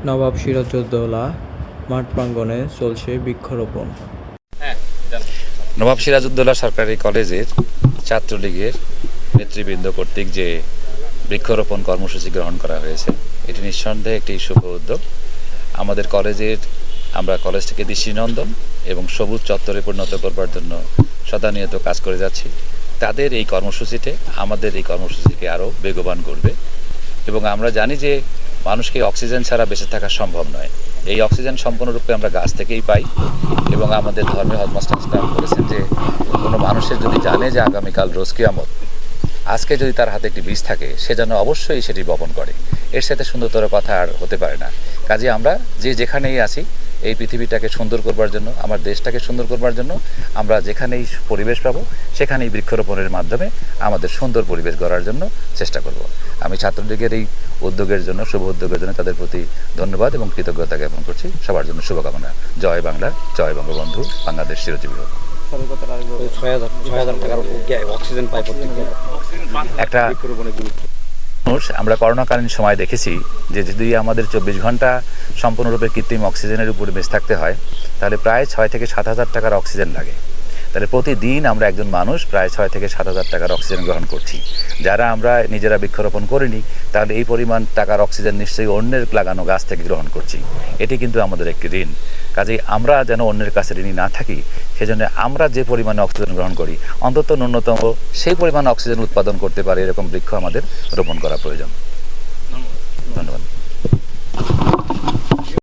নবাব সিরাজউদ্দৌলা মাঠ প্রাঙ্গণে চলছে বৃক্ষরোপণ। নবাব সিরাজউদ্দৌলা সরকারি কলেজের ছাত্রলীগের নেতৃবৃন্দ কর্তৃক যে বৃক্ষরোপণ কর্মসূচি গ্রহণ করা হয়েছে, এটি নিঃসন্দেহে একটি শুভ উদ্যোগ। আমাদের আমরা কলেজটিকে দৃষ্টিনন্দন এবং সবুজ চত্বরে পরিণত করবার জন্য সদানিয়ত কাজ করে যাচ্ছি। তাদের এই কর্মসূচিতে আমাদের এই কর্মসূচিকে আরও বেগবান করবে এবং আমরা জানি যে মানুষকে অক্সিজেন ছাড়া বেঁচে থাকা সম্ভব নয়। এই অক্সিজেন সম্পূর্ণরূপে আমরা গাছ থেকেই পাই এবং আমাদের ধর্মীয় হেডমাস্টার ইসলাম বলেছেন যে কোনো মানুষের যদি জানে যে আগামীকাল রোজ কিয়ামত, আজকে যদি তার হাতে একটি বীজ থাকে, সে যেন অবশ্যই সেটি বপন করে। এর সাথে সুন্দরতর কথা আর হতে পারে না। কাজে আমরা যেখানেই আছি, এই পৃথিবীটাকে সুন্দর করবার জন্য, আমার দেশটাকে সুন্দর করবার জন্য আমরা যেখানেই পরিবেশ পাবো সেখানেই বৃক্ষরোপণের মাধ্যমে আমাদের সুন্দর পরিবেশ গড়ার জন্য চেষ্টা করব। আমি ছাত্রলীগের এই উদ্যোগের জন্য, শুভ উদ্যোগের জন্য তাদের প্রতি ধন্যবাদ এবং কৃতজ্ঞতা জ্ঞাপন করছি। সবার জন্য শুভকামনা। জয় বাংলা, জয় বঙ্গবন্ধু, বাংলাদেশ চিরজীবী হোক। একটা আমরা করোনাকালীন সময় দেখেছি যে যদি আমাদের 24 ঘন্টা সম্পূর্ণরূপে কৃত্রিম অক্সিজেনের উপরে বেঁচে থাকতে হয়, তাহলে প্রায় 6 থেকে 7 হাজার টাকার অক্সিজেন লাগে। তাহলে প্রতিদিন আমরা একজন মানুষ প্রায় 6 থেকে 7 হাজার টাকার অক্সিজেন গ্রহণ করছি। যারা আমরা নিজেরা বৃক্ষরোপণ করিনি, তাহলে এই পরিমাণ টাকার অক্সিজেন নিশ্চয়ই অন্যের লাগানো গাছ থেকে গ্রহণ করছি। এটি কিন্তু আমাদের একটি ঋণ। কাজেই আমরা যেন অন্যের কাছে ঋণী না থাকি, সেজন্য আমরা যে পরিমাণে অক্সিজেন গ্রহণ করি, অন্তত ন্যূনতম সেই পরিমাণ অক্সিজেন উৎপাদন করতে পারে এরকম বৃক্ষ আমাদের রোপণ করা প্রয়োজন। ধন্যবাদ।